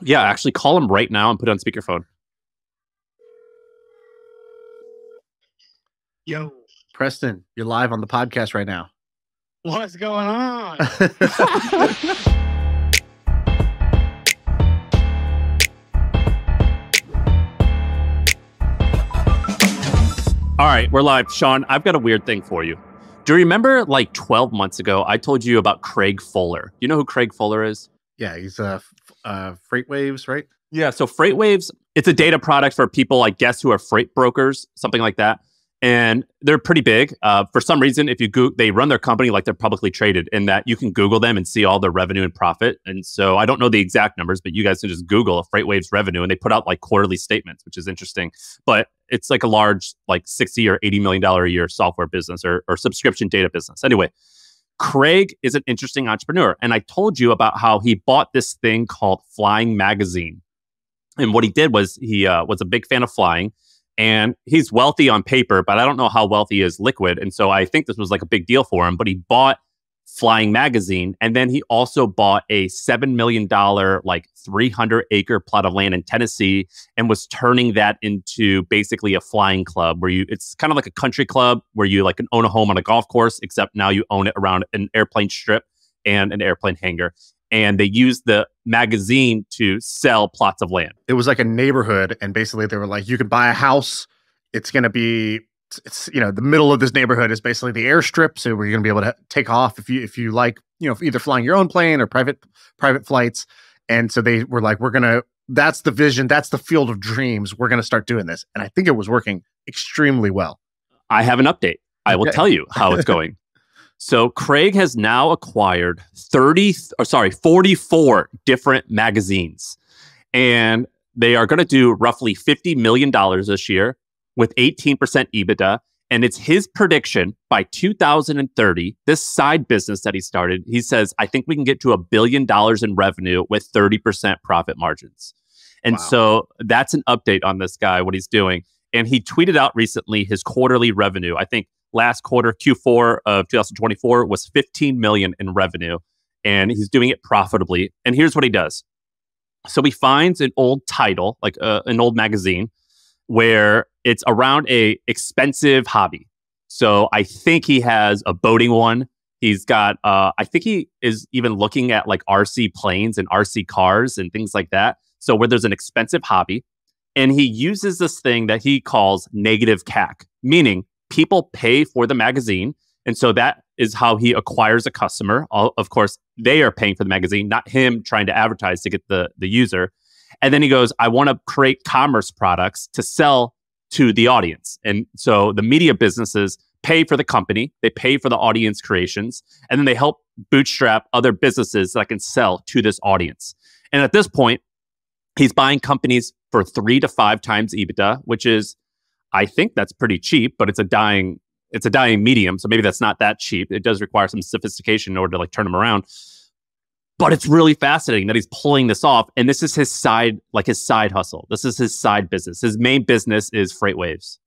Yeah, actually call him right now and put it on speakerphone. Yo, Preston, you're live on the podcast right now. what's going on? All right, we're live. Shaan, I've got a weird thing for you. Do you remember like 12 months ago, I told you about Craig Fuller? You know who Craig Fuller is? Yeah, he's Freight Waves, right? Yeah, so Freight Waves, it's a data product for people, I guess, who are freight brokers, something like that. And they're pretty big. For some reason, if you they run their company like they're publicly traded, in that you can Google them and see all their revenue and profit. And so I don't know the exact numbers, but you guys can just Google a Freight Waves revenue, and they put out like quarterly statements, which is interesting. But it's like a large, like $60 or $80 million a year software business or subscription data business. Anyway, Craig is an interesting entrepreneur. And I told you about how he bought this thing called Flying Magazine. And what he did was he was a big fan of flying. And he's wealthy on paper, but I don't know how wealthy he is liquid. And so I think this was like a big deal for him. But he bought Flying Magazine. And then he also bought a $7 million, like 300-acre plot of land in Tennessee and was turning that into basically a flying club where it's kind of like a country club where you like can own a home on a golf course, except now you own it around an airplane strip and an airplane hangar. And they used the magazine to sell plots of land. It was like a neighborhood, and basically they were like, you can buy a house. It's going to be, the middle of this neighborhood is basically the airstrip, so we're going to be able to take off if you like, either flying your own plane or private flights. And so they were like, that's the vision, that's the field of dreams. We're going to start doing this, and I think it was working extremely well. I have an update. I will tell you how it's going. So Craig has now acquired 44 different magazines, and they are going to do roughly $50 million this year with 18% EBITDA. And it's his prediction by 2030, this side business that he started, he says, I think we can get to $1 billion in revenue with 30% profit margins. And so that's an update on this guy, what he's doing. And he tweeted out recently his quarterly revenue. I think last quarter, Q4 of 2024, was $15 million in revenue, and he's doing it profitably. And here's what he does. So he finds an old title, like an old magazine, where it's around a expensive hobby. So I think he has a boating one. He's got, I think he is even looking at like RC planes and RC cars and things like that. So where there's an expensive hobby, and he uses this thing that he calls negative CAC, meaning people pay for the magazine. And so that is how he acquires a customer. Of course, they are paying for the magazine, not him trying to advertise to get the user. And then he goes, I want to create commerce products to sell to the audience. And so the media businesses pay for the company, they pay for the audience creations, and then they help bootstrap other businesses that can sell to this audience. And at this point, he's buying companies for 3 to 5 times EBITDA, which is, I think that's pretty cheap, but it's a dying medium. So maybe that's not that cheap. It does require some sophistication in order to like turn them around. But it's really fascinating that he's pulling this off. And this is his side hustle. This is his side business. His main business is Freight Waves.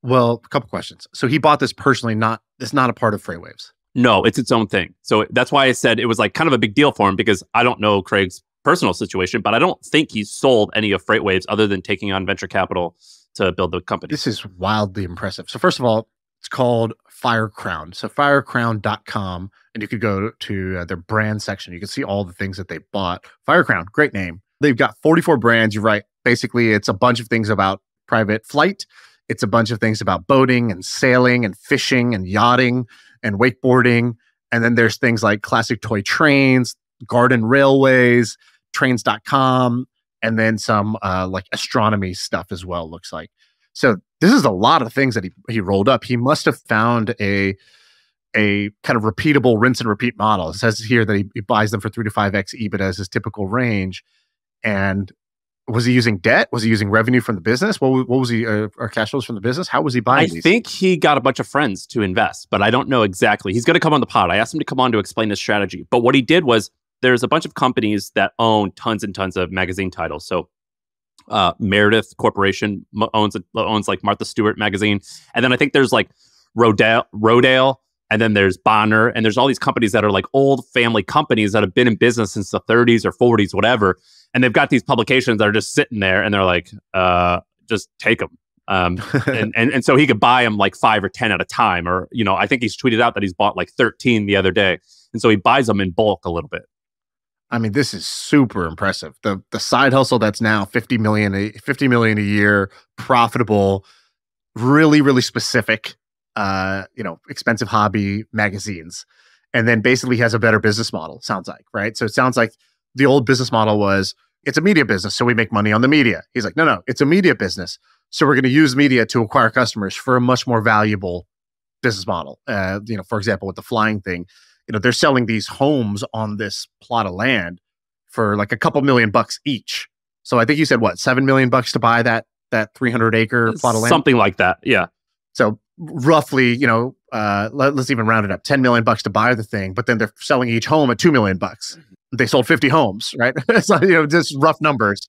Well, a couple questions. So he bought this personally, it's not a part of Freight Waves. No, it's its own thing. So that's why I said it was like kind of a big deal for him, because I don't know Craig's personal situation, but I don't think he's sold any of Freight Waves other than taking on venture capital to build the company. This is wildly impressive. So first of all, it's called Firecrown. So firecrown.com, and you could go to their brand section. You can see all the things that they bought. Firecrown, great name. They've got 44 brands. You're right. Basically, it's a bunch of things about private flight. It's a bunch of things about boating and sailing and fishing and yachting and wakeboarding. And then there's things like classic toy trains, garden railways, trains.com, and then some like astronomy stuff as well, looks like. So this is a lot of things that he rolled up. He must have found a kind of repeatable rinse and repeat model. It says here that he buys them for 3 to 5x EBITDA as his typical range. And was he using debt? Was he using revenue from the business? What was he, or cash flows from the business? How was he buying these? I think he got a bunch of friends to invest, but I don't know exactly. He's going to come on the pod. I asked him to come on to explain his strategy. But what he did was, there's a bunch of companies that own tons and tons of magazine titles. So Meredith Corporation owns like Martha Stewart magazine. And then I think there's like Rodale and then there's Bonner, and there's all these companies that are like old family companies that have been in business since the 30s or 40s, whatever. And they've got these publications that are just sitting there, and they're like, just take them. And so he could buy them like 5 or 10 at a time, or I think he's tweeted out that he's bought like 13 the other day, and so he buys them in bulk a little bit. I mean, this is super impressive. The side hustle that's now 50 million a year, profitable, really, really specific, expensive hobby magazines. And then basically has a better business model, sounds like, right? So it sounds like the old business model was, it's a media business, so we make money on the media. He's like, no, it's a media business. So we're going to use media to acquire customers for a much more valuable business model. For example, with the flying thing, they're selling these homes on this plot of land for like a couple $1,000,000 each. So I think you said what, $7 million to buy that 300-acre plot of land, something like that. Yeah. So roughly, let's even round it up, $10 million to buy the thing, but then they're selling each home at $2 million. They sold 50 homes, right? So just rough numbers.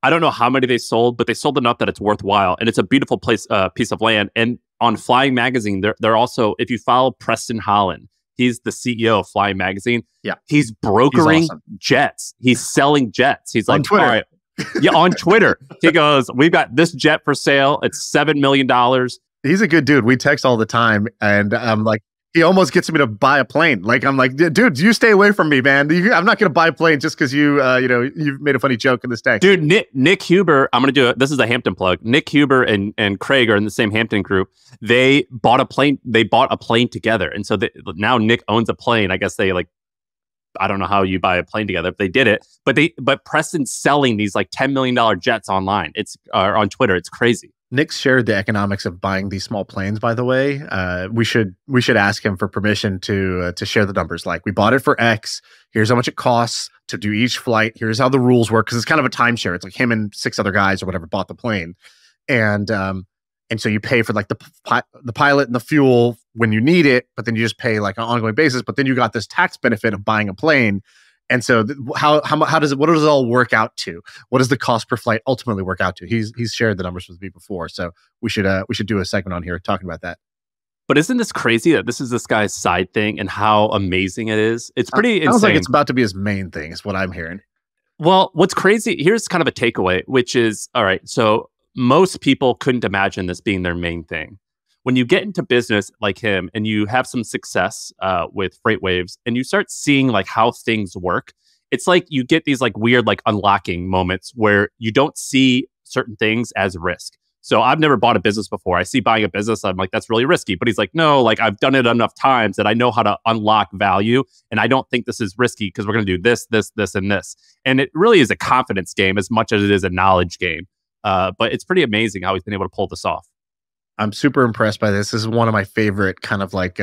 I don't know how many they sold, but they sold enough that it's worthwhile, and it's a beautiful piece of land. And on Flying Magazine, they're also, if you follow Preston Holland, he's the CEO of Flying Magazine. Yeah, he's brokering jets. He's selling jets. He's like, on Twitter. All right. Yeah, on Twitter. He goes, we've got this jet for sale. It's $7 million. He's a good dude. We text all the time, and I'm like, he almost gets me to buy a plane. Like, I'm like, dude, you stay away from me, man. I'm not going to buy a plane just because you've made a funny joke in this text. Dude, Nick Huber, I'm going to do it. This is a Hampton plug. Nick Huber and Craig are in the same Hampton group. They bought a plane. They bought a plane together. And so now Nick owns a plane. I guess they I don't know how you buy a plane together, but they did it. But Preston's selling these like $10 million jets online. It's on Twitter. It's crazy. Nick shared the economics of buying these small planes, by the way. We should ask him for permission to share the numbers. Like, we bought it for X. Here's how much it costs to do each flight. Here's how the rules work. Because it's kind of a timeshare. It's like him and 6 other guys or whatever bought the plane. And so you pay for like the pilot and the fuel when you need it, but then you just pay like on an ongoing basis. But then you got this tax benefit of buying a plane. And so how does it, what does it all work out to? What does the cost per flight ultimately work out to? He's shared the numbers with me before. So we should do a segment on here talking about that. But isn't this crazy that this is this guy's side thing and how amazing it is? It's pretty insane. Sounds like it's about to be his main thing is what I'm hearing. Well, what's crazy, here's kind of a takeaway, which is, all right, so most people couldn't imagine this being their main thing. When you get into business like him and you have some success with Freight Waves and you start seeing like how things work, it's like you get these like weird like unlocking moments where you don't see certain things as risk. So I've never bought a business before. I see buying a business, I'm like, that's really risky. But he's like, no, like I've done it enough times that I know how to unlock value. And I don't think this is risky because we're going to do this, this, this, and this. And it really is a confidence game as much as it is a knowledge game. But it's pretty amazing how he's been able to pull this off. I'm super impressed by this. This is one of my favorite kind of like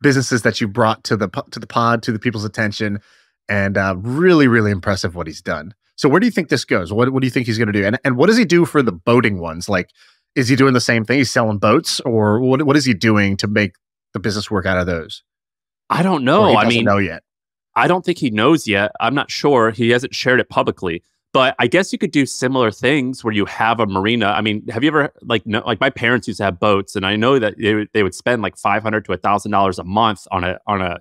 businesses that you brought to the pod, to the people's attention, and really, really impressive what he's done. So where do you think this goes? What do you think he's going to do? And what does he do for the boating ones? Like, is he doing the same thing? He's selling boats, or what is he doing to make the business work out of those? I don't know. I mean, know yet. I don't think he knows yet. I'm not sure. He hasn't shared it publicly. But I guess you could do similar things where you have a marina. I mean, have you ever like my parents used to have boats, and I know that they would spend like $500 to $1,000 a month on a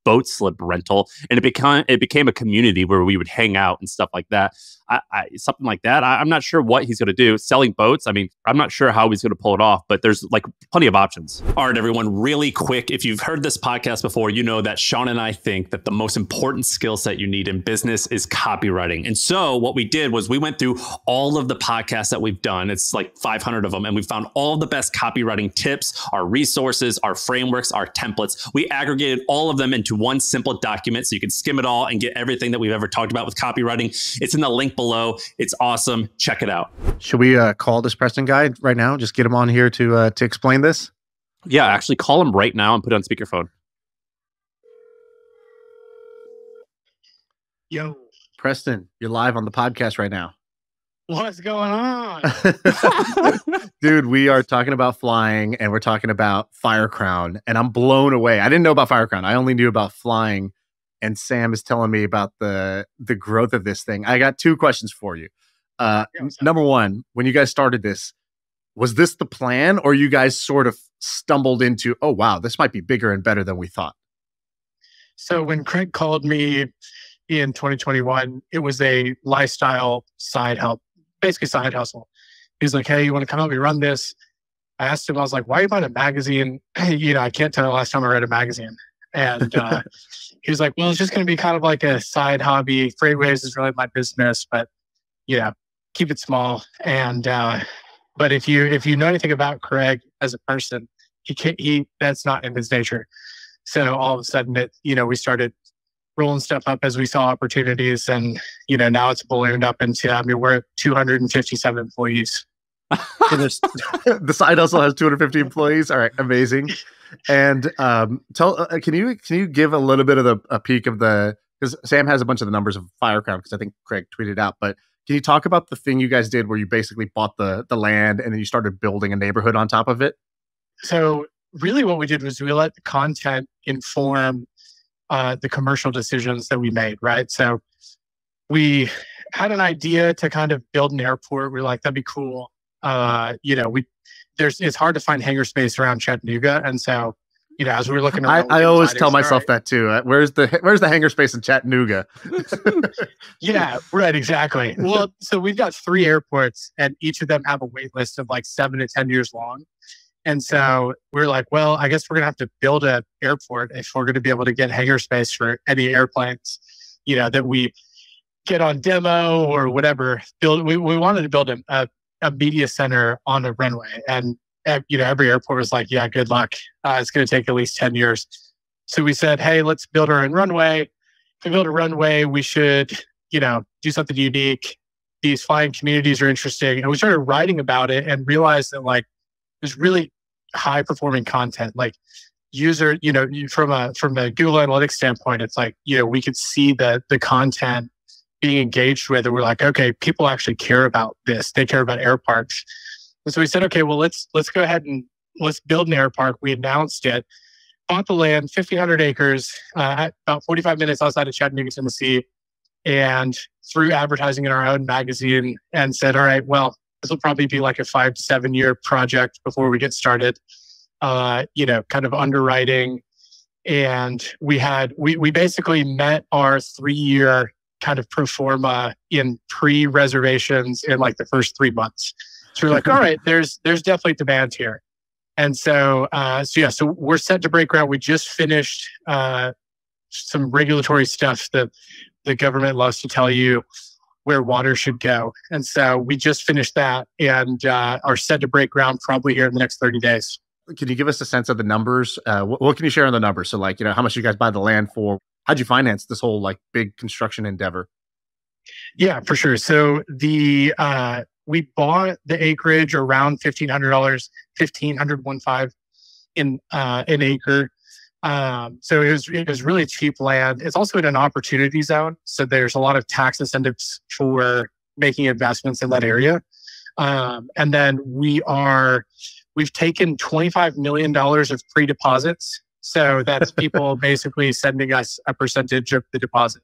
boat slip rental, and it became a community where we would hang out and stuff like that. Something like that. I'm not sure what he's going to do. Selling boats, I mean, I'm not sure how he's going to pull it off, but there's like plenty of options. All right, everyone, really quick. If you've heard this podcast before, you know that Shaan and I think that the most important skill set you need in business is copywriting. And so what we did was we went through all of the podcasts that we've done. It's like 500 of them. And we found all the best copywriting tips, our resources, our frameworks, our templates. We aggregated all of them into one simple document so you can skim it all and get everything that we've ever talked about with copywriting. It's in the link below. It's awesome. Check it out. Should we call this Preston guy right now? Just get him on here to explain this? Yeah, actually call him right now and put it on speakerphone. Yo, Preston, you're live on the podcast right now. what's going on? Dude, we are talking about flying and we're talking about Firecrown, and I'm blown away. I didn't know about Firecrown. I only knew about flying, and Sam is telling me about the growth of this thing. I got 2 questions for you. Number one, when you guys started this, Was this the plan, or you guys sort of stumbled into, oh, wow, this might be bigger and better than we thought? So when Craig called me in 2021, it was a lifestyle side help, basically side hustle. He's like, hey, you want to come help me run this? I asked him, I was like, why are you buying a magazine? I can't tell the last time I read a magazine. And he was like, well, it's just going to be kind of like a side hobby. Freightways is really my business, but keep it small. And but if you know anything about Craig as a person, he that's not in his nature. So all of a sudden, we started rolling stuff up as we saw opportunities, and now it's ballooned up into. We're at 257 employees. So the side hustle has 250 employees. All right, amazing. And can you give a little bit of a peek of because Sam has a bunch of the numbers of Firecrown, because I think Craig tweeted out, but can you talk about the thing you guys did where you basically bought the land and then you started building a neighborhood on top of it? So really what we did was we let the content inform the commercial decisions that we made, right? So we had an idea to kind of build an airport. We were like, that'd be cool. It's hard to find hangar space around Chattanooga. And so, as we were looking around, I always tell myself that too. Where's the hangar space in Chattanooga? Yeah, right. Exactly. Well, so we've got 3 airports and each of them have a wait list of like 7 to 10 years long. And so we're like, well, I guess we're going to have to build an airport if we're going to be able to get hangar space for any airplanes, that we get on demo or whatever. We wanted to build a media center on a runway. And, every airport was like, yeah, good luck. It's going to take at least 10 years. So we said, hey, let's build our own runway. If we build a runway, we should, do something unique. These flying communities are interesting. And we started writing about it and realized that there's really high performing content. Like user, from a Google Analytics standpoint, it's like, we could see the content being engaged with, and we're like, okay, people actually care about this. They care about air parks. And so we said, okay, well, let's go ahead and let's build an air park. We announced it, bought the land, 1,500 acres, about 45 minutes outside of Chattanooga, Tennessee, and threw advertising in our own magazine and said, all right, well, this will probably be like a 5 to 7 year project before we get started, kind of underwriting. And we basically met our 3-year kind of pro forma in pre-reservations in like the first 3 months. So we're like, all right, there's definitely demand here. And so we're set to break ground. We just finished some regulatory stuff that the government loves to tell you where water should go. And so we just finished that and are set to break ground probably here in the next 30 days. Can you give us a sense of the numbers? What can you share on the numbers? So how much you guys buy the land for? How'd you finance this whole big construction endeavor? Yeah, for sure. So we bought the acreage around $1,500, $1,515 in an acre. So it was really cheap land. It's also in an opportunity zone, so there's a lot of tax incentives for making investments in that area. And then we've taken $25 million of pre-deposits. So that's people basically sending us a percentage of the deposit.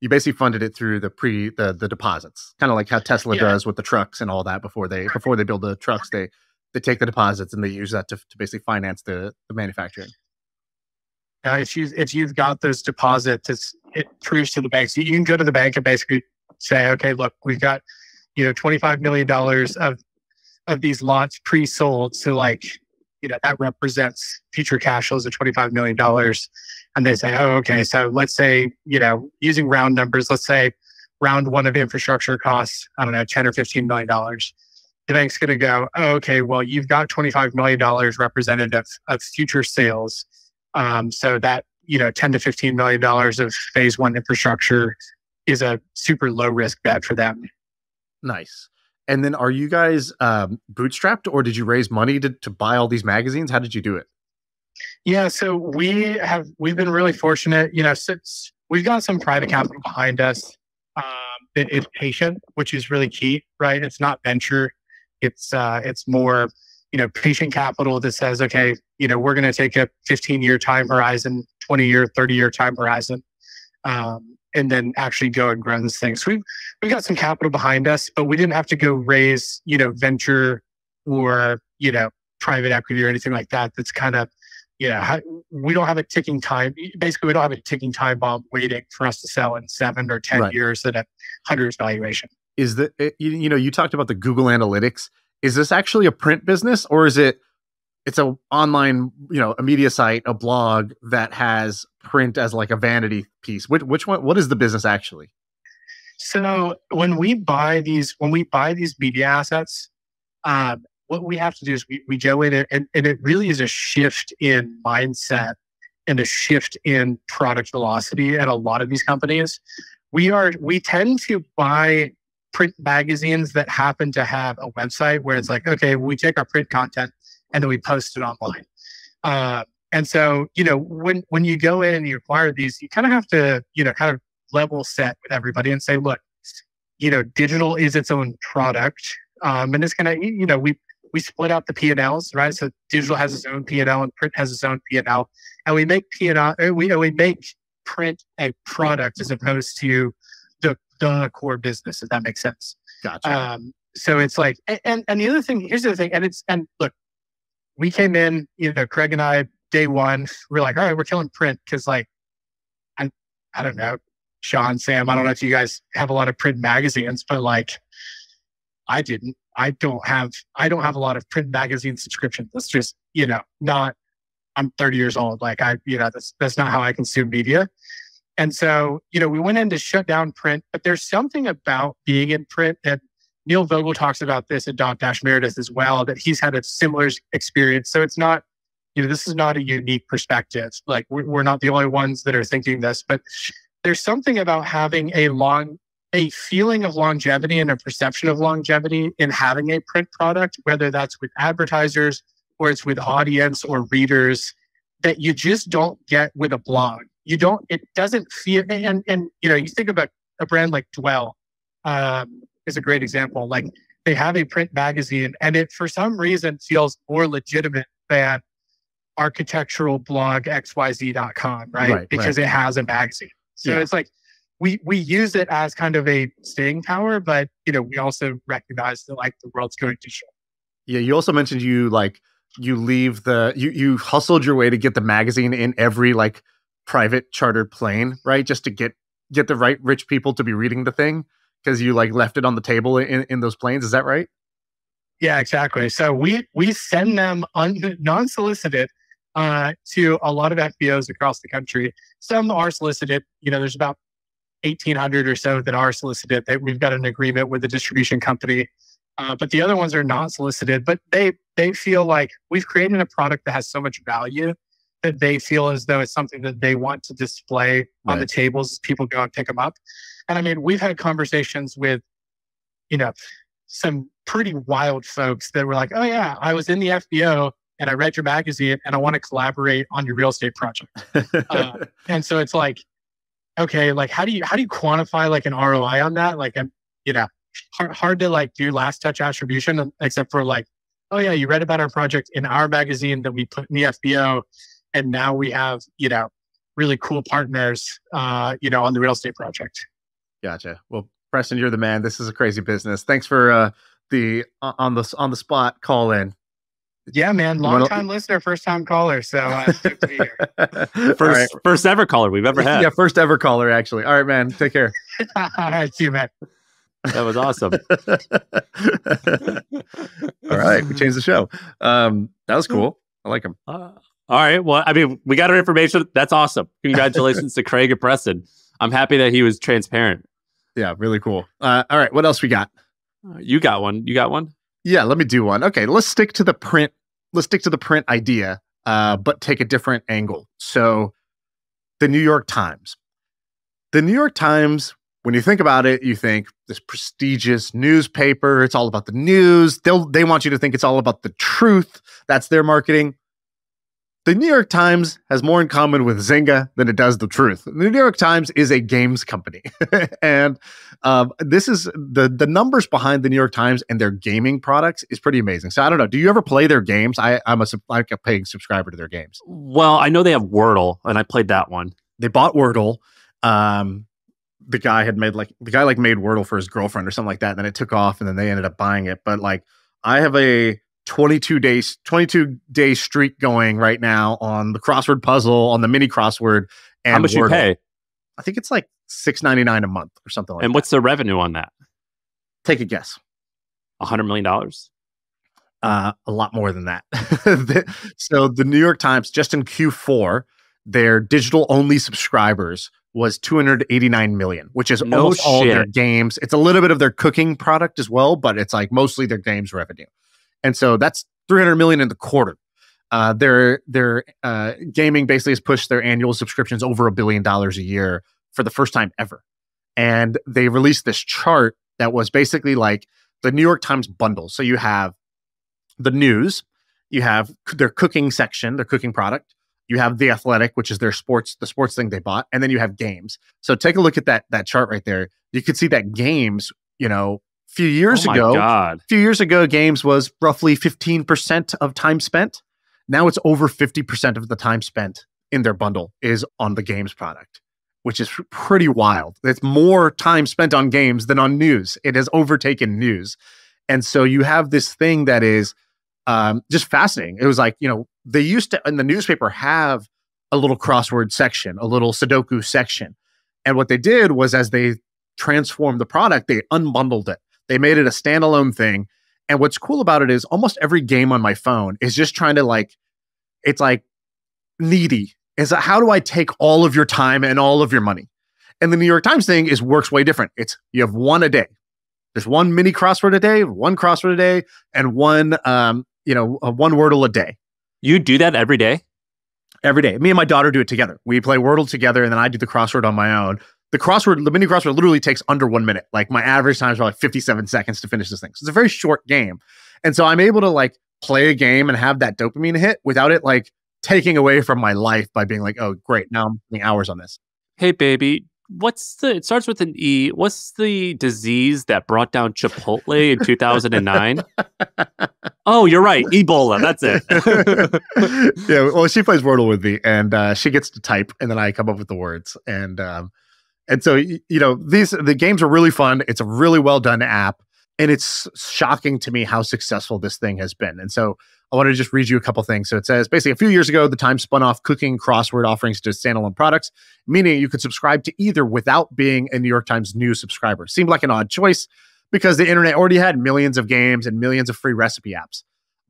You basically funded it through the deposits, kind of like how Tesla does with the trucks and all that. Before they build the trucks, they take the deposits and they use that to basically finance the manufacturing. If you've got those deposits, it proves to the bank. So you can go to the bank and basically say, okay, look, we've got $25 million of these lots pre-sold. So that represents future cash flows of $25 million. And they say, oh, okay, so let's say, using round numbers, let's say round one of infrastructure costs, I don't know, $10 or $15 million. The bank's going to go, oh, okay, well, you've got $25 million representative of future sales. So that, $10 to $15 million of phase one infrastructure is a super low risk bet for them. Nice. And then are you guys bootstrapped, or did you raise money to buy all these magazines? How did you do it? Yeah, so we've been really fortunate, since we've got some private capital behind us. It's patient, which is really key, right? It's not venture. It's more, patient capital that says, okay, we're going to take a 15-year time horizon, 20-year, 30-year time horizon, and then actually go and grow this thing. So we've got some capital behind us, but we didn't have to go raise, venture or, private equity or anything like that. That's kind of, we don't have a ticking time. Basically, we don't have a ticking time bomb waiting for us to sell in 7 or 10 years at a 100x valuation. Is that, you talked about the Google Analytics. Is this actually a print business, or is it's a online, a media site, a blog that has print as like a vanity piece? Which one, what is the business actually? So when we buy these media assets, what we have to do is we go in and it really is a shift in mindset and a shift in product velocity at a lot of these companies. We tend to buy print magazines that happen to have a website where it's like, okay, we take our print content and then we post it online. And so, when you go in and you acquire these, you kind of have to, kind of level set with everybody and say, look, digital is its own product. And it's going to, we split out the P&Ls, right? So digital has its own P&L and print has its own P&L. And we make P&L, we make print a product as opposed to the core business, if that makes sense. Gotcha. So it's like, and the other thing, here's the other thing, and look, we came in, Craig and I, day one, we're like, all right, we're killing print because I don't know, Shaan, Sam, I don't know if you guys have a lot of print magazines, but I don't have a lot of print magazine subscriptions. That's just, not, I'm 30 years old. That's not how I consume media. And so, we went in to shut down print, but there's something about being in print, and Neil Vogel talks about this at Dotdash Meredith as well, that he's had a similar experience. So it's not, this is not a unique perspective. Like we're not the only ones that are thinking this, but there's something about having a feeling of longevity and a perception of longevity in having a print product, whether that's with advertisers or it's with audience or readers, that you just don't get with a blog. It doesn't feel, and you think about a brand like Dwell is a great example. Like they have a print magazine and it, for some reason, feels more legitimate than architectural blog xyz.com, right? Because it has a magazine. So it's like, we use it as kind of a staying power, but we also recognize that the world's going digital. Yeah, you also mentioned you hustled your way to get the magazine in every private chartered plane, right? Just to get the right rich people to be reading the thing because you left it on the table in those planes. Is that right? Yeah, exactly. So we send them non-solicited to a lot of FBOs across the country. Some are solicited. There's about 1,800 or so that are solicited. We've got an agreement with the distribution company, but the other ones are not solicited. But they feel like we've created a product that has so much value that they feel as though it's something that they want to display on the tables as people go and pick them up. And I mean, we've had conversations with, some pretty wild folks that were like, oh yeah, I was in the FBO and I read your magazine and I want to collaborate on your real estate project. And so it's like, okay, how do you quantify an ROI on that? Hard to do last touch attribution, except for oh yeah, you read about our project in our magazine that we put in the FBO. And now we have, really cool partners, on the real estate project. Gotcha. Well, Preston, you're the man. This is a crazy business. Thanks for the on the spot call in. Yeah, man. Long time listener, first time caller. So good to be here. First ever caller we've ever had. Yeah, first ever caller, actually. All right, man. Take care. All right, see you, man. That was awesome. All right, we changed the show. That was cool. I like him. All right. Well, I mean, we got our information. That's awesome. Congratulations to Craig and Preston. I'm happy that he was transparent. Yeah, really cool. All right. What else we got? You got one. You got one? Yeah, let me do one. Okay, let's stick to the print. Let's stick to the print idea, but take a different angle. So the New York Times. The New York Times, when you think about it, you think this prestigious newspaper. It's all about the news. They want you to think it's all about the truth. That's their marketing. The New York Times has more in common with Zynga than it does the truth. The New York Times is a games company. And this is the numbers behind the New York Times and their gaming products is pretty amazing. So I don't know. Do you ever play their games? I'm a paying subscriber to their games. Well, I know they have Wordle, and I played that one. They bought Wordle. The guy made Wordle for his girlfriend or something like that. And then it took off and then they ended up buying it. But I have a 22-day streak going right now on the crossword puzzle, on the mini crossword. And how much you Wordle. pay? I think it's like $6.99 a month or something like that. And what's the revenue on that? Take a guess. $100 million? A lot more than that. So the New York Times, just in Q4, their digital only subscribers was 289 million, which is almost all their games. It's a little bit of their cooking product as well, but it's like mostly their games revenue. And so that's 300 million in the quarter. Their gaming basically has pushed their annual subscriptions over $1 billion a year for the first time ever. And they released this chart that was basically like the New York Times bundle. So you have the news, you have their cooking section, their cooking product, you have The Athletic, which is the sports thing they bought, and then you have games. So take a look at that chart right there. You could see that games, a few years ago, games was roughly 15% of time spent. Now it's over 50% of the time spent in their bundle is on the games product, which is pretty wild. It's more time spent on games than on news. It has overtaken news. And so you have this thing that is just fascinating. It was like, they used to, in the newspaper, have a little crossword section, a little Sudoku section. And what they did was, as they transformed the product, they unbundled it. They made it a standalone thing. And what's cool about it is almost every game on my phone is just trying to it's like needy. Is how do I take all of your time and all of your money? And the New York Times thing works way different. It's you have one a day. There's one mini crossword a day, one crossword a day, and one one Wordle a day. You do that every day? Every day. Me and my daughter do it together. We play Wordle together, and then I do the crossword on my own. The mini crossword literally takes under 1 minute. Like my average time is like 57 seconds to finish this thing. So it's a very short game. And so I'm able to play a game and have that dopamine hit without it taking away from my life by being like, oh, great, now I'm spending hours on this. Hey, baby, it starts with an E. What's the disease that brought down Chipotle in 2009? Oh, you're right. Ebola. That's it. Yeah. Well, she plays Wordle with me, and she gets to type, and then I come up with the words. And so, the games are really fun. It's a really well done app, and it's shocking to me how successful this thing has been. And so I want to just read you a couple things. So it says, basically, a few years ago, the Times spun off cooking crossword offerings to standalone products, meaning you could subscribe to either without being a New York Times News subscriber. Seemed like an odd choice because the internet already had millions of games and millions of free recipe apps.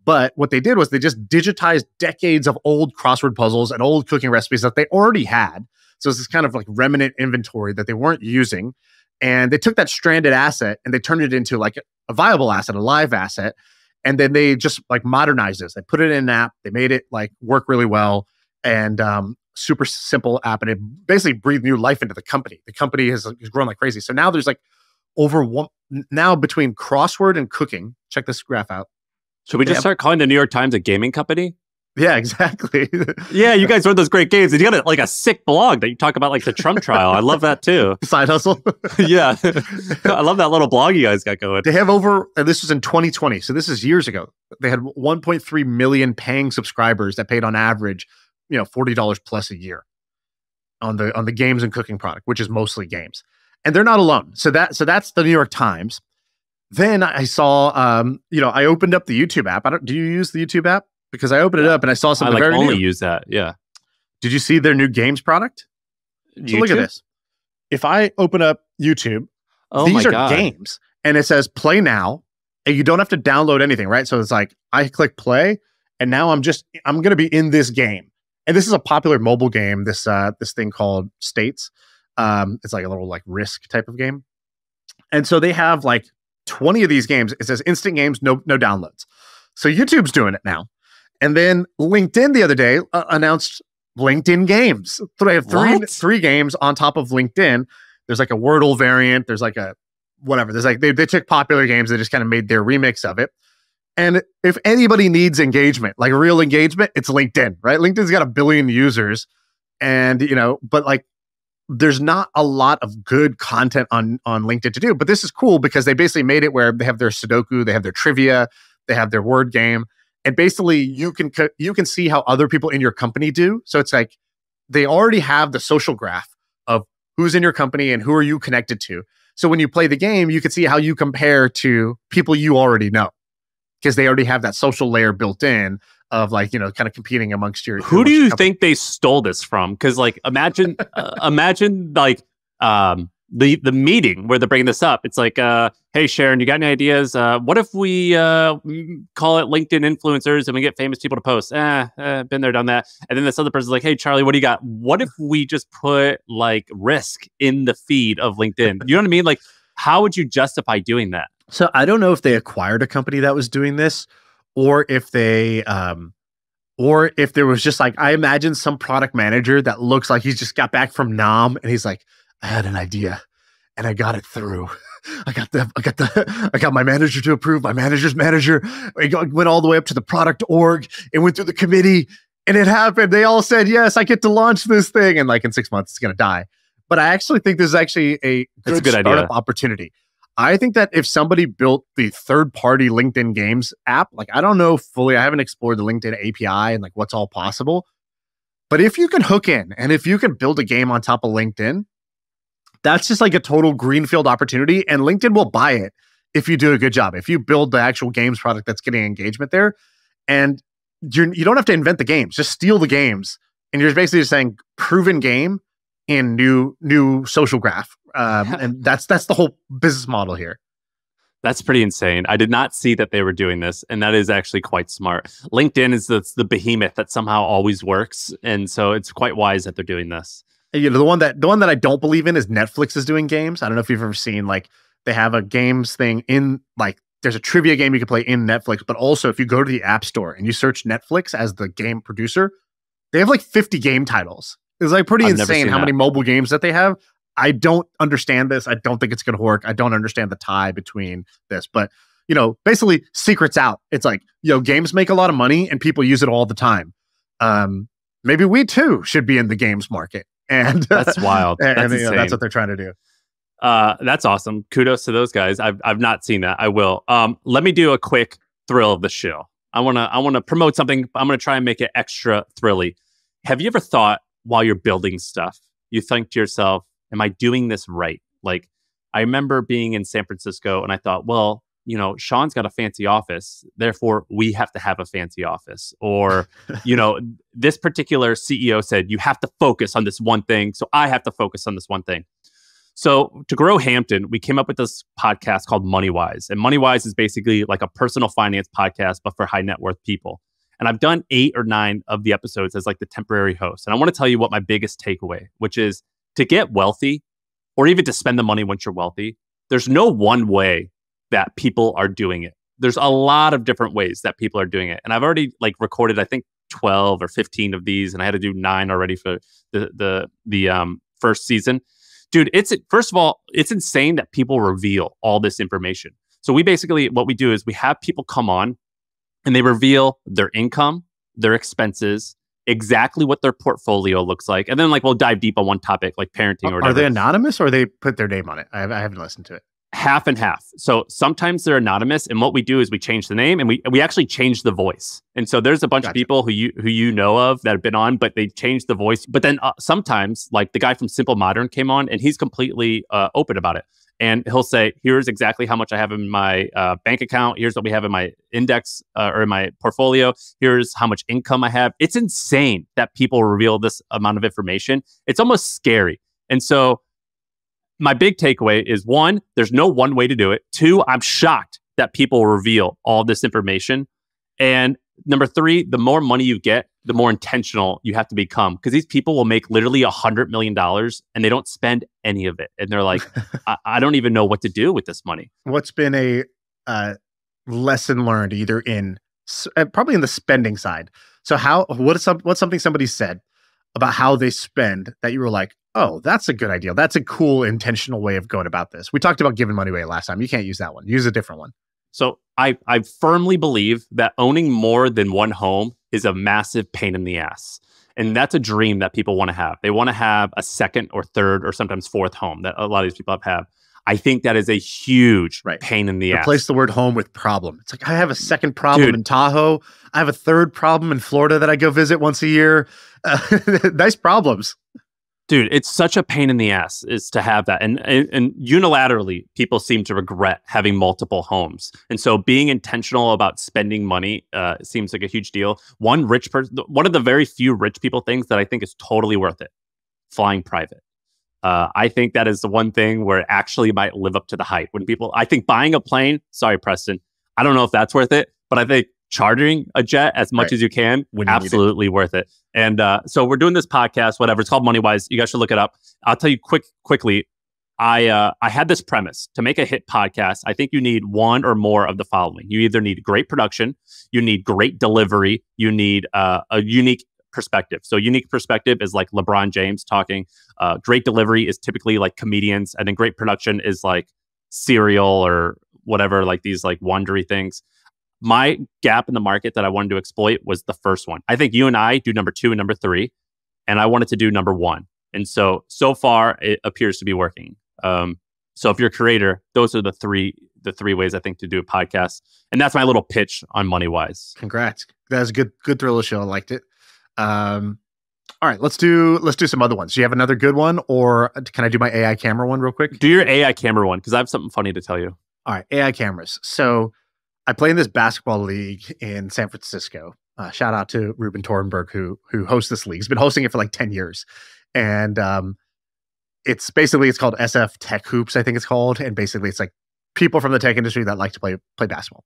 But what they did was they just digitized decades of old crossword puzzles and old cooking recipes that they already had. So it's this kind of remnant inventory that they weren't using. And they took that stranded asset and they turned it into a viable asset, a live asset. And then they just modernized this. They put it in an app. They made it work really well, and super simple app. And it basically breathed new life into the company. The company has grown like crazy. So now there's now between crossword and cooking. Check this graph out. Should we just start calling the New York Times a gaming company? Yeah, exactly. Yeah, you guys run those great games. And you got a sick blog that you talk about the Trump trial. I love that too. Side hustle. Yeah. I love that little blog you guys got going. They have and this was in 2020. So this is years ago. They had 1.3 million paying subscribers that paid on average, $40 plus a year on the games and cooking product, which is mostly games. And they're not alone. So that's the New York Times. Then I saw, I opened up the YouTube app. Do you use the YouTube app? Because I opened it up and I saw something very new. I only use that, yeah. Did you see their new games product? So look at this. If I open up YouTube, these are games, and it says play now, and you don't have to download anything, right? So it's I click play, and now I'm going to be in this game. And this is a popular mobile game, this thing called States. It's a little Risk type of game. And so they have 20 of these games. It says instant games, no downloads. So YouTube's doing it now. And then LinkedIn the other day announced LinkedIn games. So they have three games on top of LinkedIn. There's a Wordle variant. There's a whatever. There's they took popular games. They just kind of made their remix of it. And if anybody needs engagement, real engagement, it's LinkedIn, right? LinkedIn's got 1 billion users, and but there's not a lot of good content on LinkedIn to do. But this is cool because they basically made it where they have their Sudoku, they have their trivia, they have their word game. And basically, you can see how other people in your company do. So it's they already have the social graph of who's in your company and who are you connected to. So when you play the game, you can see how you compare to people you already know. because they already have that social layer built in of like, kind of competing amongst your. Who do you think they stole this from? Because like, imagine like the meeting where they're bringing this up. It's like, hey, Sharon, you got any ideas? What if we call it LinkedIn influencers and we get famous people to post? Been there, done that. And then this other person's like, hey, Charlie, what do you got? What if we just put like risk in the feed of LinkedIn? You know what I mean? Like, how would you justify doing that? So I don't know if they acquired a company that was doing this, or if they, or if there was just like, I imagine some product manager that looks like he's just got back from Nam and he's like, I had an idea and I got it through. I got my manager to approve, my manager's manager. It went all the way up to the product org. It went through the committee and it happened. They all said, yes, I get to launch this thing. And like in 6 months, it's going to die. But I actually think this is actually a good startup opportunity. I think that if somebody built the third-party LinkedIn Games app, like I don't know fully, I haven't explored the LinkedIn API and like what's all possible. But if you can hook in and if you can build a game on top of LinkedIn, that's just like a total greenfield opportunity, and LinkedIn will buy it if you do a good job. If you build the actual games product that's getting engagement there, and you don't have to invent the games, just steal the games, and you're basically just saying proven game in new social graph, and that's the whole business model here. That's pretty insane. I did not see that they were doing this, and that is actually quite smart. LinkedIn is the behemoth that somehow always works, and so it's quite wise that they're doing this. The one that I don't believe in is Netflix is doing games. I don't know if you've ever seen, like, they have a games thing in, like, there's a trivia game you can play in Netflix, but also if you go to the App Store and you search Netflix as the game producer, they have like 50 game titles. It's like pretty insane how many mobile games that they have. I don't understand this. I don't think it's going to work. I don't understand the tie between this, but basically secrets out. It's like, games make a lot of money and people use it all the time. Maybe we too should be in the games market. And that's wild. That's that's what they're trying to do. That's awesome. Kudos to those guys. I've not seen that. I will. Let me do a quick thrill of the show. I wanna promote something. I'm gonna try and make it extra thrilly. Have you ever thought while you're building stuff, you think to yourself, am I doing this right? Like, I remember being in San Francisco and I thought, well, Shaan's got a fancy office, therefore we have to have a fancy office. Or, this particular CEO said, you have to focus on this one thing. So I have to focus on this one thing. So to grow Hampton, we came up with this podcast called MoneyWise. And MoneyWise is basically like a personal finance podcast, but for high net worth people. And I've done 8 or 9 of the episodes as like the temporary host. And I want to tell you what my biggest takeaway, which is to get wealthy, or even to spend the money once you're wealthy, there's no one way that people are doing it. There's a lot of different ways that people are doing it. And I've already like recorded, I think 12 or 15 of these, and I had to do 9 already for the first season. Dude, first of all, it's insane that people reveal all this information. So what we do is we have people come on and they reveal their income, their expenses, exactly what their portfolio looks like. And then like we'll dive deep on one topic like parenting or whatever. Are they anonymous or they put their name on it? I haven't listened to it. Half and half. So sometimes they're anonymous, and what we do is we change the name and we actually change the voice. And so there's a bunch of people who you know of that have been on, but they changed the voice. But then sometimes, like the guy from Simple Modern came on, and he's completely open about it. And he'll say, "Here's exactly how much I have in my bank account. Here's what we have in my index or in my portfolio. Here's how much income I have." It's insane that people reveal this amount of information. It's almost scary. And so my big takeaway is 1, there's no one way to do it. 2, I'm shocked that people reveal all this information. And number 3, the more money you get, the more intentional you have to become. Because these people will make literally $100 million and they don't spend any of it. And they're like, I don't even know what to do with this money. What's been a lesson learned either probably in the spending side? So what's something somebody said about how they spend that you were like, oh, that's a good idea. That's a cool, intentional way of going about this. We talked about giving money away last time. You can't use that one. Use a different one. So I firmly believe that owning more than one home is a massive pain in the ass. And that's a dream that people want to have. They want to have a second or third or sometimes fourth home that a lot of these people have. I think that is a huge pain in the ass. Replace the word home with problem. It's like, I have a second problem in Tahoe. I have a third problem in Florida that I go visit once a year. Nice problems. Dude, it's such a pain in the ass is to have that. And unilaterally, people seem to regret having multiple homes. And so being intentional about spending money seems like a huge deal. One of the very few rich people things that I think is totally worth it, flying private. I think that is the one thing where it actually might live up to the hype. I think buying a plane, sorry, Preston, I don't know if that's worth it, but I think chartering a jet as much as you can, absolutely worth it. And so we're doing this podcast, whatever. It's called MoneyWise. You guys should look it up. I'll tell you quickly. I had this premise to make a hit podcast. I think you need one or more of the following. You either need great production, you need great delivery, you need a unique perspective. So unique perspective is like LeBron James talking. Great delivery is typically like comedians, and then great production is like Serial or whatever, like these like Wondery things. My gap in the market that I wanted to exploit was the first one. I think you and I do number 2 and number 3, and I wanted to do number 1. And so far it appears to be working. So if you're a creator, those are the three ways I think to do a podcast. And that's my little pitch on MoneyWise. Congrats. That was a good thriller show. I liked it. All right, let's do some other ones. Do you have another good one, or can I do my AI camera one real quick? Do your AI camera one, because I have something funny to tell you. All right, AI cameras. So I play in this basketball league in San Francisco. Shout out to Ruben Torenberg, who hosts this league. He's been hosting it for like 10 years. And it's called SF Tech Hoops, I think it's called. And basically it's like people from the tech industry that like to play basketball.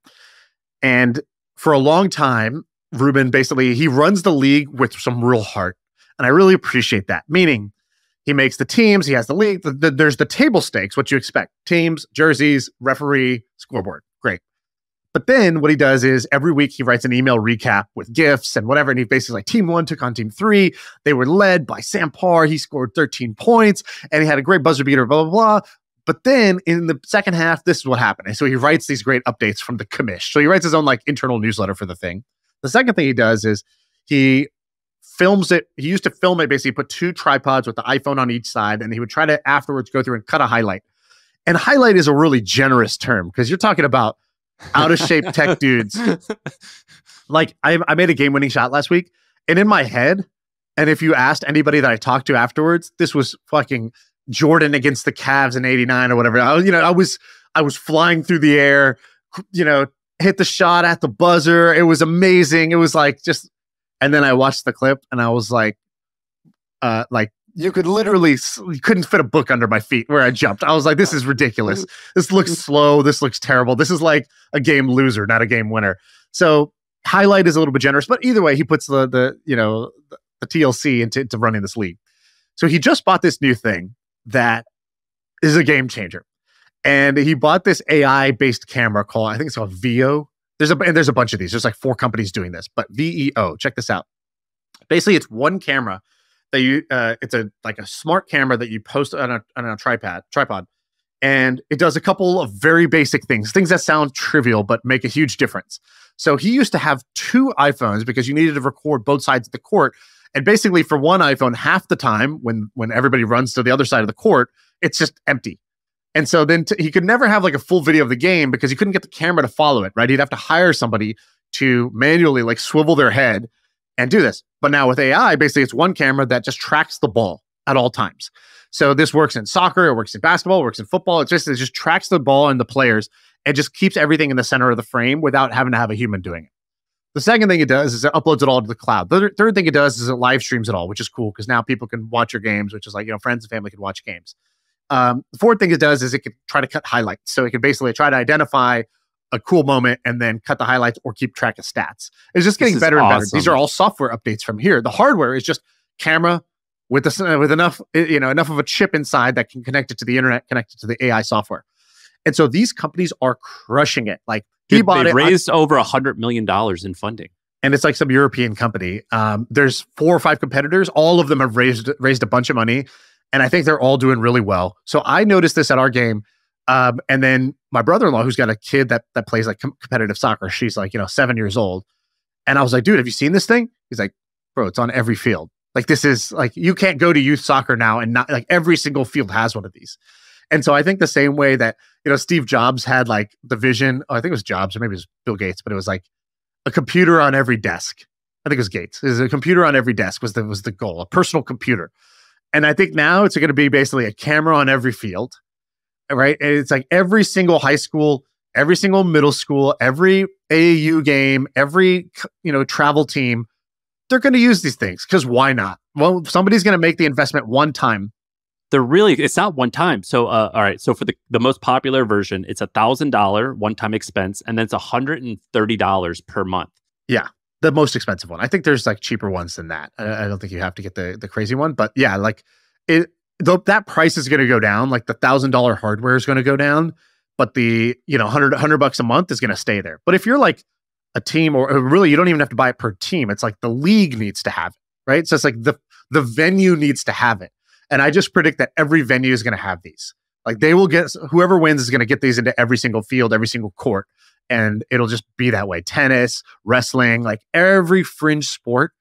And for a long time, Ruben he runs the league with some real heart. And I really appreciate that. Meaning he makes the teams, he has the league, there's the table stakes, what you expect. Teams, jerseys, referee, scoreboard. Great. But then what he does is every week he writes an email recap with GIFs and whatever. And he basically like team 1 took on team 3. They were led by Sam Parr. He scored 13 points and he had a great buzzer beater, blah, blah, blah. But then in the second half, this is what happened. And so he writes these great updates from the commish. So he writes his own like internal newsletter for the thing. The second thing he does is he films it. He used to film it, basically put 2 tripods with the iPhone on each side. And he would try to afterwards go through and cut a highlight. And highlight is a really generous term because you're talking about out of shape tech dudes. Like I made a game winning shot last week, and in my head, and if you asked anybody that I talked to afterwards, this was fucking Jordan against the Cavs in '89 or whatever. I was flying through the air, hit the shot at the buzzer. It was amazing. It was like just, and then I watched the clip and I was like you couldn't fit a book under my feet where I jumped. I was like, this is ridiculous. This looks slow. This looks terrible. This is like a game loser, not a game winner. So highlight is a little bit generous, but either way, he puts the TLC into running this league. So he just bought this new thing that is a game changer. And he bought this AI-based camera I think it's called VEO. There's a bunch of these. There's like 4 companies doing this, but VEO, check this out. Basically, it's one camera that it's a smart camera that you post on a tripod, and it does a couple of very basic things that sound trivial but make a huge difference. So he used to have 2 iPhones because you needed to record both sides of the court, and basically for one iPhone, half the time when everybody runs to the other side of the court, it's just empty. And so then he could never have like a full video of the game because he couldn't get the camera to follow it, right? He'd have to hire somebody to manually like swivel their head and do this. But now with AI, basically it's one camera that just tracks the ball at all times. So this works in soccer, it works in basketball, it works in football. It just tracks the ball and the players and just keeps everything in the center of the frame without having to have a human doing it. The second thing it does is it uploads it all to the cloud. The third thing it does is it live streams it all, which is cool because now people can watch your games, which is like, friends and family can watch games. The fourth thing it does is it can try to cut highlights. So it can basically try to identify a cool moment and then cut the highlights or keep track of stats. It's just getting better and better. These are all software updates from here. The hardware is just camera with enough of a chip inside that can connect it to the internet, connect it to the AI software. And so these companies are crushing it. Like they raised over $100 million in funding. And it's like some European company. There's 4 or 5 competitors. All of them have raised a bunch of money. And I think they're all doing really well. So I noticed this at our game. And then my brother-in-law, who's got a kid that plays like competitive soccer, she's like, 7 years old. And I was like, dude, have you seen this thing? He's like, bro, it's on every field. Like, this is like, you can't go to youth soccer now and not like every single field has one of these. And so I think the same way that, Steve Jobs had like the vision, I think it was Jobs or maybe it was Bill Gates, but it was like a computer on every desk. I think it was Gates. It was a computer on every desk was the goal, a personal computer. And I think now it's going to be basically a camera on every field, right? And it's like every single high school, every single middle school, every AAU game, every travel team, they're going to use these things because why not? Well, somebody's going to make the investment one time. It's not one time. So, all right. So for the most popular version, it's $1,000 one-time expense, and then it's $130 per month. Yeah. The most expensive one. I think there's like cheaper ones than that. I don't think you have to get the crazy one, but yeah, like that price is going to go down. Like the $1,000 hardware is going to go down, but the $100 a month is going to stay there. But if you're like a team, or really you don't even have to buy it per team. It's like the league needs to have it, right? So it's like the venue needs to have it. And I just predict that every venue is going to have these. Like they will get, whoever wins is going to get these into every single field, every single court. And it'll just be that way. Tennis, wrestling, like every fringe sport.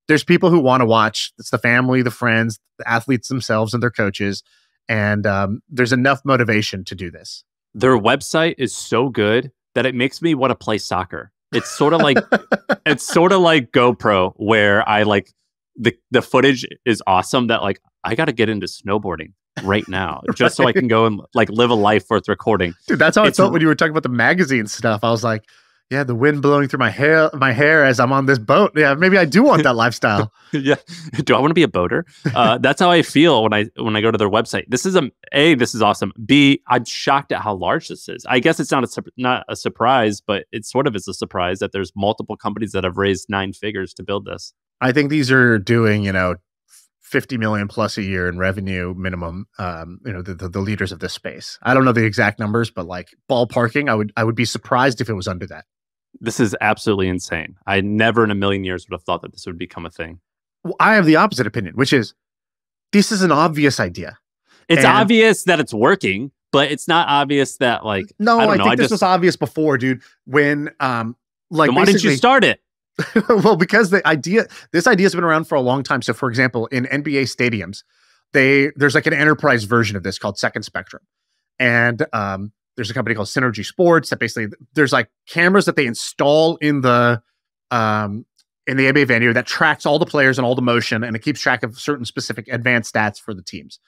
There's people who want to watch. It's the family, the friends, the athletes themselves and their coaches. And there's enough motivation to do this. Their website is so good that it makes me want to play soccer. It's sort of like GoPro, where I like the footage is awesome that like I got to get into snowboarding right now just so I can go and like live a life worth recording. Dude, that's how it felt when you were talking about the magazine stuff. I was like, yeah, the wind blowing through my hair as I'm on this boat. Yeah, maybe I do want that lifestyle. Yeah. Do I want to be a boater? That's how I feel when I go to their website. This is awesome. B, I'm shocked at how large this is. I guess it's not a surprise, but it sort of is a surprise that there's multiple companies that have raised 9 figures to build this. I think these are doing, 50 million plus a year in revenue minimum. The leaders of this space. I don't know the exact numbers, but like ballparking, I would be surprised if it was under that. This is absolutely insane. I never in a million years would have thought that this would become a thing. Well, I have the opposite opinion, which is this is an obvious idea. It's obvious that it's working, but it's not obvious that like, no, I think this was obvious before, dude. When then why didn't you start it? Well, because this idea has been around for a long time. So for example, in NBA stadiums, there's like an enterprise version of this called Second Spectrum. And there's a company called Synergy Sports that basically there's like cameras that they install in the NBA venue that tracks all the players and all the motion, and it keeps track of certain specific advanced stats for the teams.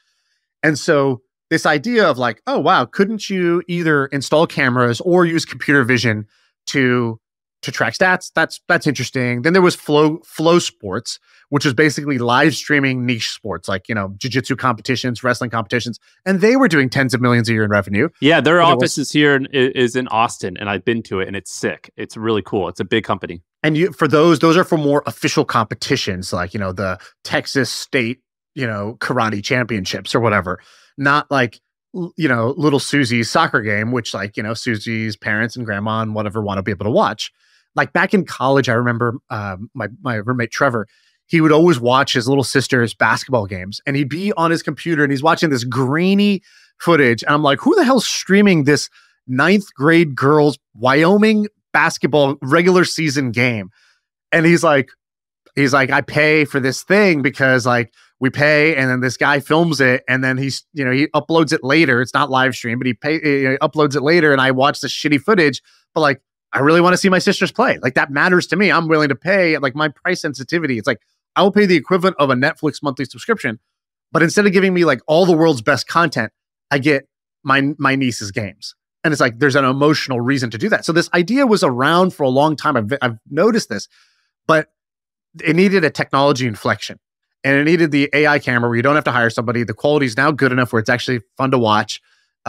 And so this idea of like, oh wow, couldn't you either install cameras or use computer vision to track stats? That's interesting. Then there was Flow Sports, which was basically live streaming niche sports like, jiu-jitsu competitions, wrestling competitions. And they were doing tens of millions a year in revenue. Yeah, their office is here is in Austin, and I've been to it, and it's sick. It's really cool. It's a big company. And for those are for more official competitions, like, the Texas State, karate championships or whatever. Not like, little Susie's soccer game, which like, Susie's parents and grandma and whatever want to be able to watch. Like back in college, I remember my roommate Trevor, he would always watch his little sister's basketball games, and he'd be on his computer and he's watching this grainy footage. And I'm like, who the hell's streaming this 9th grade girls Wyoming basketball regular season game? And he's like, I pay for this thing because like we pay, and then this guy films it, and then he uploads it later. It's not live stream, but he uploads it later, and I watch the shitty footage. But like, I really want to see my sisters play. Like that matters to me. I'm willing to pay like my price sensitivity. It's like, I will pay the equivalent of a Netflix monthly subscription, but instead of giving me like all the world's best content, I get my niece's games. And it's like, there's an emotional reason to do that. So this idea was around for a long time. I've noticed this, but it needed a technology inflection, and it needed the AI camera where you don't have to hire somebody. The quality is now good enough where it's actually fun to watch.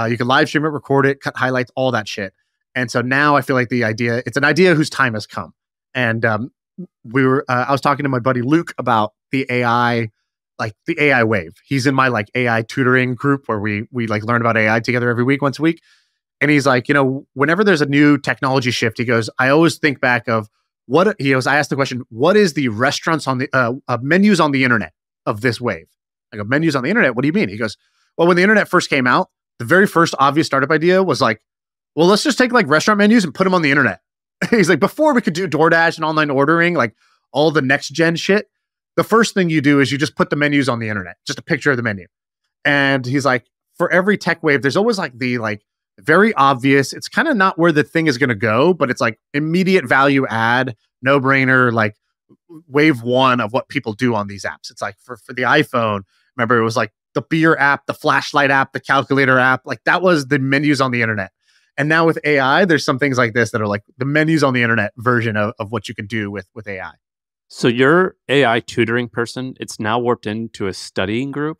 You can live stream it, record it, cut highlights, all that shit. And so now I feel like it's an idea whose time has come. And I was talking to my buddy Luke about the AI wave. He's in my like AI tutoring group where we like learn about AI together every week, once a week. And he's like, whenever there's a new technology shift, he goes, I always think back of I asked the question, what is the restaurants on the menus on the internet of this wave? I go, menus on the internet? What do you mean? He goes, well, when the internet first came out, the very first obvious startup idea was like, well, let's just take like restaurant menus and put them on the internet. He's like, before we could do DoorDash and online ordering, like all the next gen shit, the first thing you do is you just put the menus on the internet, just a picture of the menu. And he's like, for every tech wave, there's always like the like very obvious, it's kind of not where the thing is going to go, but it's like immediate value add, no brainer, like wave one of what people do on these apps. It's like for the iPhone, Remember, it was like the beer app, the flashlight app, the calculator app. Like that was the menus on the internet. And now with AI, there's some things like this that are like the menus on the internet version of what you can do with AI. So your AI tutoring person, it's now warped into a studying group?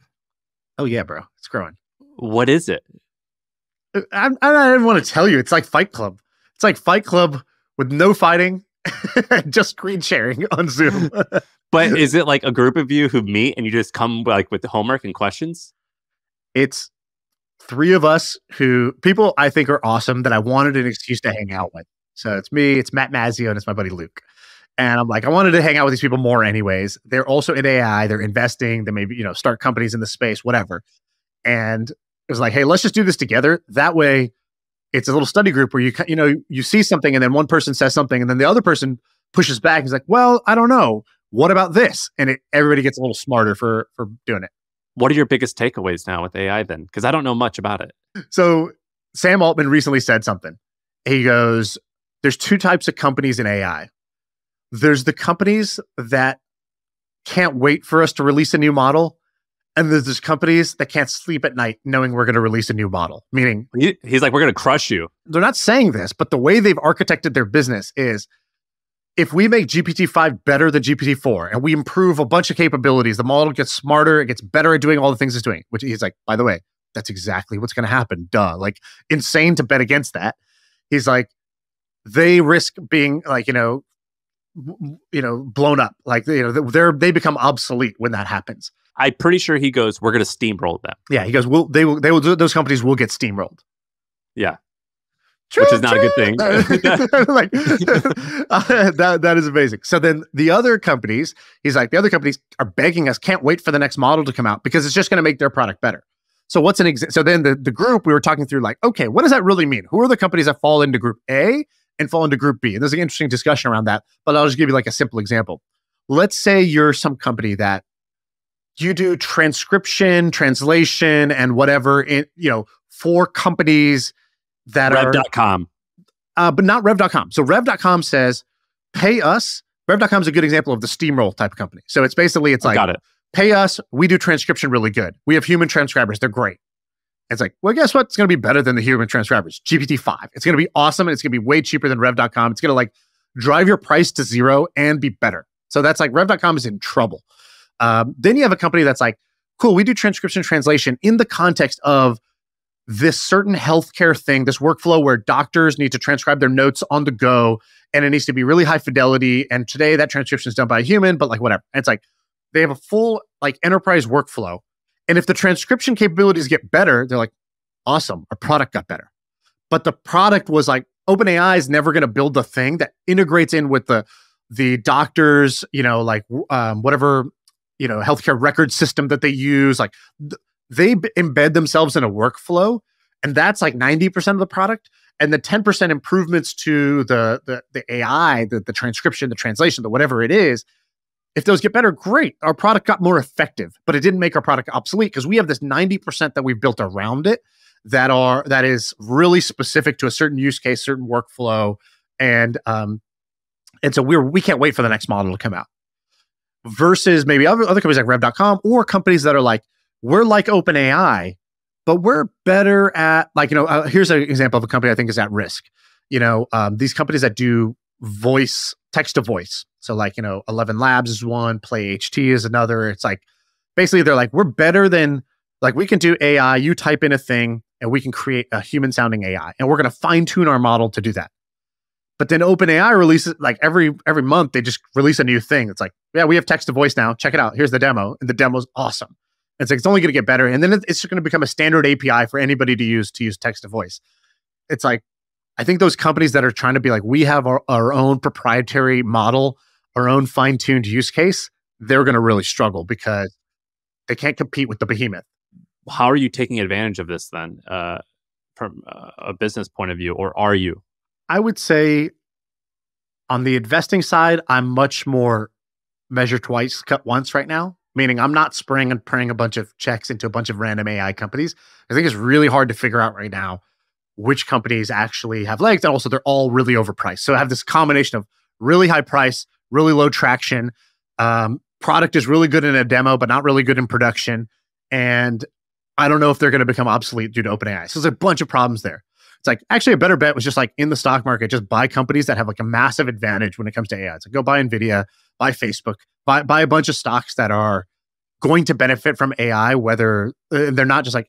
Oh yeah, bro. It's growing. What is it? I don't want to tell you. It's like Fight Club. It's like Fight Club with no fighting, just screen sharing on Zoom. But is it like a group of you who meet and you just come like with the homework and questions? It's 3 of us people I think are awesome that I wanted an excuse to hang out with. So it's me, it's Matt Mazzio, and it's my buddy Luke. And I'm like, I wanted to hang out with these people more anyways. They're also in AI. They're investing. They maybe, start companies in the space, whatever. And it was like, hey, let's just do this together. That way, it's a little study group where you see something and then one person says something and then the other person pushes back. He's like, well, I don't know. What about this? And everybody gets a little smarter for doing it. What are your biggest takeaways now with AI then? Because I don't know much about it. So Sam Altman recently said something. He goes, there's 2 types of companies in AI. There's the companies that can't wait for us to release a new model. And there's companies that can't sleep at night knowing we're going to release a new model. Meaning, he's like, we're going to crush you. They're not saying this, but the way they've architected their business is if we make GPT-5 better than GPT-4 and we improve a bunch of capabilities, the model gets smarter, it gets better at doing all the things it's doing, which he's like, by the way, that's exactly what's going to happen. Duh. Like, insane to bet against that. He's like, they risk being like, blown up. Like, they become obsolete when that happens. I'm pretty sure he goes, we're going to steamroll them. Yeah, he goes, those companies will get steamrolled. Yeah. Which is not a good thing. Like, that is amazing. So then the other companies, he's like, the other companies are begging us, can't wait for the next model to come out because it's just going to make their product better. So what's an example? So then the group we were talking through, like, okay, what does that really mean? Who are the companies that fall into group A and fall into group B? And there's an interesting discussion around that, but I'll just give you like a simple example. Let's say you're some company that you do transcription, translation, and whatever for companies that Rev.com. But not Rev.com. So Rev.com says, pay us. Rev.com is a good example of the steamroll type of company. So it's basically, Got it. Pay us. We do transcription really good. We have human transcribers. They're great. It's like, well, guess what? It's going to be better than the human transcribers. GPT-5. It's going to be awesome. And it's going to be way cheaper than Rev.com. It's going to like drive your price to 0 and be better. So that's like Rev.com is in trouble. Then you have a company that's like, cool, we do transcription translation in the context of this certain healthcare thing, this workflow where doctors need to transcribe their notes on the go, and it needs to be really high fidelity. And today that transcription is done by a human, but like whatever. And it's like, they have a full like enterprise workflow. And if the transcription capabilities get better, they're like, awesome, our product got better. But the product was like, OpenAI is never going to build the thing that integrates in with the doctors, whatever, healthcare record system that they use. Like they embed themselves in a workflow, and that's like 90% of the product. And the 10% improvements to the AI, the transcription, the translation, the whatever it is, if those get better, great. Our product got more effective, but it didn't make our product obsolete because we have this 90% that we've built around it that is really specific to a certain use case, certain workflow, and so we can't wait for the next model to come out. Versus maybe other companies like Rev.com or companies that are like, we're like OpenAI, but we're better at here's an example of a company I think is at risk. These companies that do text to voice. So 11 Labs is one, Play HT is another. It's like, basically they're like, we're better than, like, we can do AI, you type in a thing and we can create a human sounding AI, and we're going to fine tune our model to do that. But then OpenAI releases, like every month, they just release a new thing. It's like, yeah, we have text to voice now. Check it out. Here's the demo. And the demo's awesome. It's like, it's only going to get better. And then it's just going to become a standard API for anybody to use text to voice. It's like, I think those companies that are trying to be like, we have our own proprietary model, our own fine-tuned use case, they're going to really struggle because they can't compete with the behemoth. How are you taking advantage of this then from a business point of view, or are you? I would say on the investing side, I'm much more measure twice, cut once right now. Meaning I'm not spraying and praying a bunch of checks into a bunch of random AI companies. I think it's really hard to figure out right now which companies actually have legs. And also they're all really overpriced. So I have this combination of really high price, really low traction. Product is really good in a demo, but not really good in production. and I don't know if they're going to become obsolete due to OpenAI. So there's a bunch of problems there. It's like, actually a better bet was just like in the stock market, just buy companies that have like a massive advantage when it comes to AI. It's like, go buy NVIDIA, buy Facebook, buy a bunch of stocks that are going to benefit from AI, whether they're not just like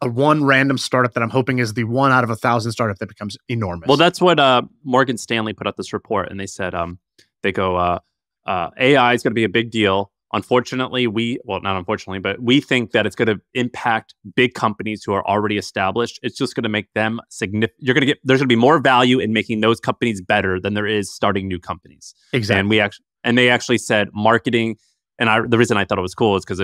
a one random startup that I'm hoping is the 1 out of 1,000 startup that becomes enormous. Well, that's what Morgan Stanley put out this report, and they said AI is going to be a big deal. Unfortunately, not unfortunately, but we think that it's going to impact big companies who are already established. It's just going to make them significant. There's going to be more value in making those companies better than there is starting new companies. Exactly. And they actually said marketing. And the reason I thought it was cool is because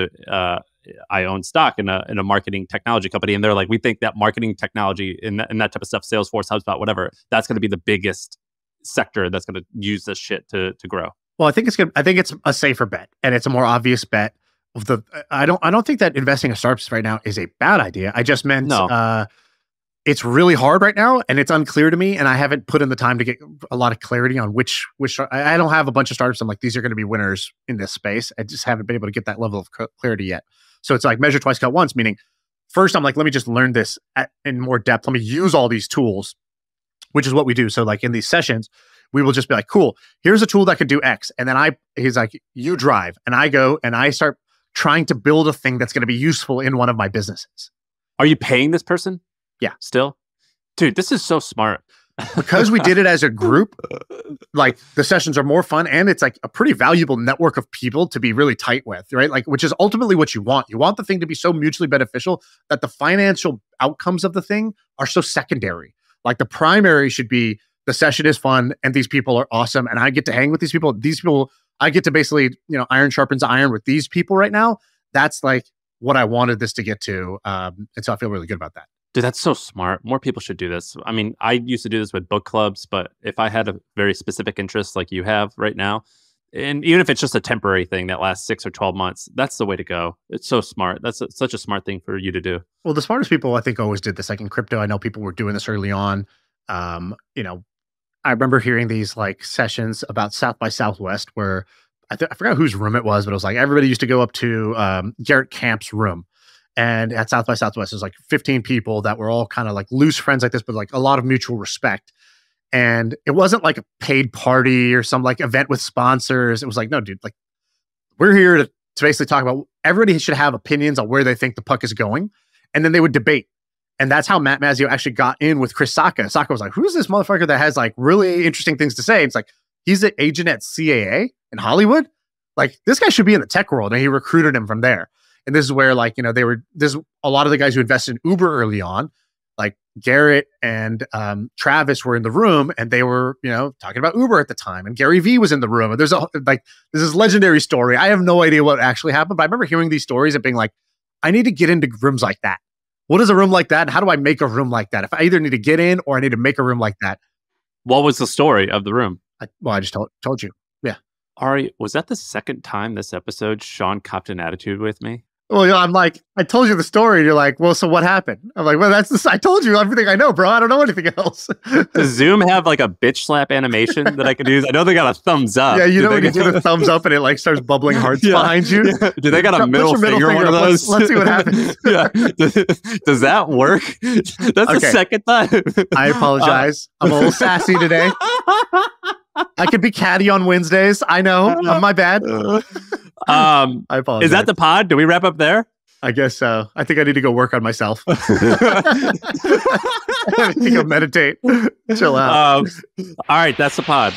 I own stock in a marketing technology company, and they're like, we think that marketing technology and that type of stuff, Salesforce, HubSpot, whatever, that's going to be the biggest sector that's going to use this shit to grow. Well, I think it's good. I think it's a safer bet, and it's a more obvious bet. I don't think that investing in startups right now is a bad idea. I just meant it's really hard right now, and it's unclear to me, and I haven't put in the time to get a lot of clarity on which. I don't have a bunch of startups. I'm like, these are going to be winners in this space. I just haven't been able to get that level of clarity yet. So it's like measure twice, cut once. Meaning, first I'm like, let me just learn this in more depth. Let me use all these tools, which is what we do. So like in these sessions, we will just be like, cool, here's a tool that could do X. And then he's like, you drive. And I go and I start trying to build a thing that's going to be useful in one of my businesses. Are you paying this person? Yeah. Still? Dude, this is so smart. Because we did it as a group, like the sessions are more fun, and it's like a pretty valuable network of people to be really tight with, right? Like, which is ultimately what you want. You want the thing to be so mutually beneficial that the financial outcomes of the thing are so secondary. Like the primary should be the session is fun and these people are awesome and I get to hang with these people. These people, I get to basically, iron sharpens iron with these people right now. That's like what I wanted this to get to. And so I feel really good about that. Dude, that's so smart. More people should do this. I mean, I used to do this with book clubs, but if I had a very specific interest like you have right now, and even if it's just a temporary thing that lasts 6 or 12 months, that's the way to go. It's so smart. That's such a smart thing for you to do. Well, the smartest people I think always did this. Like in crypto, I know people were doing this early on. I remember hearing these like sessions about South by Southwest where I forgot whose room it was, but it was like everybody used to go up to Garrett Camp's room. And at South by Southwest, there's like 15 people that were all kind of like loose friends like this, but like a lot of mutual respect. And it wasn't like a paid party or some like event with sponsors. It was like, no, dude, like we're here to basically talk about everybody should have opinions on where they think the puck is going. And then they would debate. And that's how Matt Mazzio actually got in with Chris Sacca. Sacca was like, who's this motherfucker that has like really interesting things to say? It's like, he's an agent at CAA in Hollywood. Like this guy should be in the tech world. And he recruited him from there. And this is where like, there's a lot of the guys who invested in Uber early on, like Garrett and Travis were in the room and they were, talking about Uber at the time. And Gary Vee was in the room. And there's this legendary story. I have no idea what actually happened, but I remember hearing these stories and being like, I need to get into rooms like that. What is a room like that? And how do I make a room like that? If I either need to get in or I need to make a room like that. What was the story of the room? I just told you. Yeah. Arie, was that the second time this episode Shaan copped an attitude with me? Well, I'm like, I told you the story. And you're like, well, so what happened? I'm like, well, I told you everything I know, bro. I don't know anything else. Does Zoom have like a bitch slap animation that I could use? I know they got a thumbs up. Yeah, when you do the thumbs up and it like starts bubbling hearts behind you. Yeah. Do they got a middle finger one of those? Let's see what happens. Yeah. Does that work? That's the second time. I apologize. I'm a little sassy today. I could be catty on Wednesdays. I know. My bad. I apologize. Is that the pod? Do we wrap up there? I guess so. I think I need to go work on myself. I need to go meditate. Chill out. All right. That's the pod.